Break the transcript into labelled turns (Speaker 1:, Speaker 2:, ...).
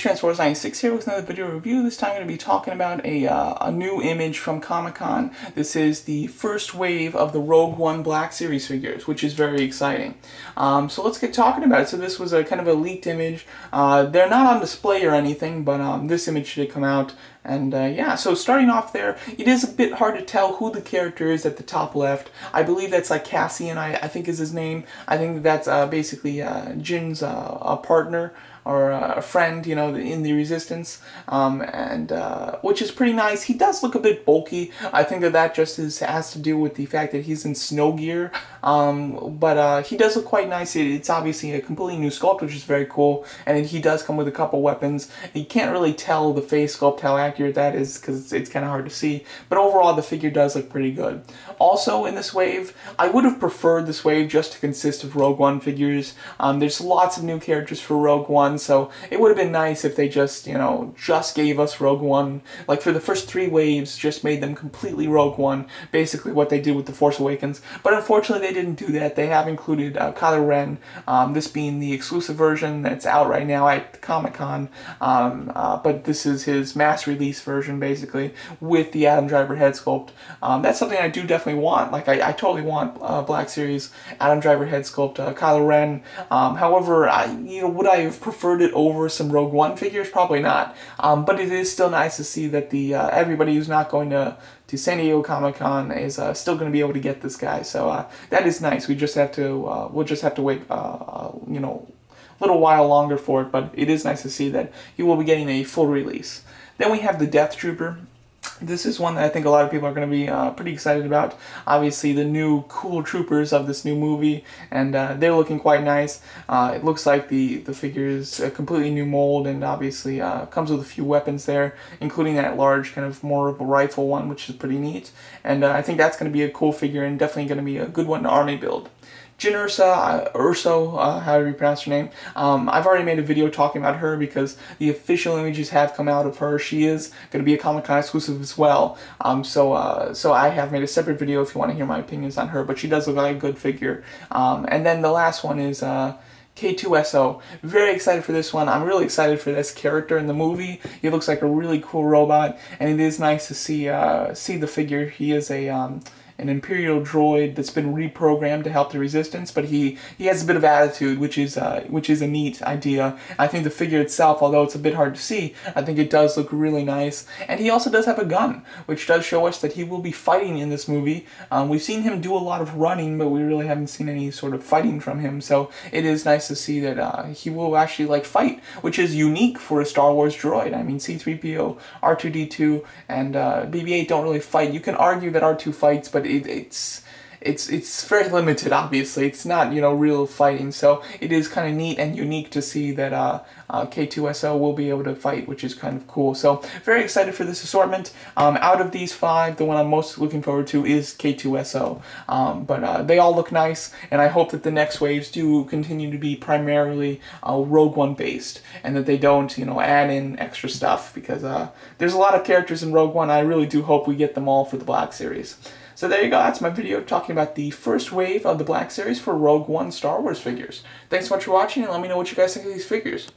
Speaker 1: Transforce96 here with another video review. This time I'm going to be talking about a new image from Comic-Con. This is the first wave of the Rogue One Black Series figures, which is very exciting. So let's get talking about it. So this was a kind of a leaked image. They're not on display or anything, but this image did come out. And yeah, so starting off there, it is a bit hard to tell who the character is at the top left. I believe that's like Cassian, I think is his name. I think that's basically Jyn's a partner or a friend, you know, in the Resistance, which is pretty nice. He does look a bit bulky. I think that just has to do with the fact that he's in snow gear, but he does look quite nice. It's obviously a completely new sculpt, which is very cool, and he does come with a couple weapons. You can't really tell the face sculpt how accurate that is because it's kind of hard to see, but overall the figure does look pretty good. Also in this wave, I would have preferred this wave just to consist of Rogue One figures. There's lots of new characters for Rogue One, so it would have been nice if they just, you know, just gave us Rogue One. Like for the first 3 waves, just made them completely Rogue One, basically what they did with The Force Awakens. But unfortunately they didn't do that. They have included Kylo Ren, this being the exclusive version that's out right now at Comic-Con, but this is his mass release version basically, with the Adam Driver head sculpt. That's something I do definitely want. Like I totally want Black Series Adam Driver head sculpt, Kylo Ren. However, would I have preferred it over some Rogue One figures? Probably not. But it is still nice to see that the everybody who's not going to San Diego Comic-Con is still going to be able to get this guy. So that is nice. We just have to we'll just have to wait little while longer for it, but it is nice to see that he will be getting a full release. Then we have the Deathtrooper. This is one that I think a lot of people are going to be pretty excited about. Obviously, the new cool troopers of this new movie, and they're looking quite nice. It looks like the figure is a completely new mold, and obviously comes with a few weapons there, including that large kind of more of a rifle one, which is pretty neat. And I think that's going to be a cool figure and definitely going to be a good one to army build. Jyn Erso, however you pronounce her name. I've already made a video talking about her because the official images have come out of her. She is going to be a Comic-Con exclusive as well. So I have made a separate video if you want to hear my opinions on her, but she does look like a good figure. And then the last one is K2SO. Very excited for this one. I'm really excited for this character in the movie. He looks like a really cool robot, and it is nice to see the figure. He is an Imperial droid that's been reprogrammed to help the Resistance, but he has a bit of attitude, which is a neat idea. I think the figure itself, although it's a bit hard to see, I think it does look really nice. And he also does have a gun, which does show us that he will be fighting in this movie. We've seen him do a lot of running, but we really haven't seen any sort of fighting from him, so it is nice to see that he will actually like fight, which is unique for a Star Wars droid. I mean, C-3PO, R2-D2, and BB-8 don't really fight. You can argue that R2 fights, but it's very limited, obviously. It's not, real fighting, so it is kind of neat and unique to see that K2SO will be able to fight, which is kind of cool. So very excited for this assortment. Out of these 5, the one I'm most looking forward to is K2SO. But they all look nice, and I hope that the next waves do continue to be primarily Rogue One based, and that they don't, add in extra stuff, because there's a lot of characters in Rogue One. I really do hope we get them all for the Black Series. So there you go, that's my video talking about the first wave of the Black Series for Rogue One Star Wars figures. Thanks so much for watching, and let me know what you guys think of these figures.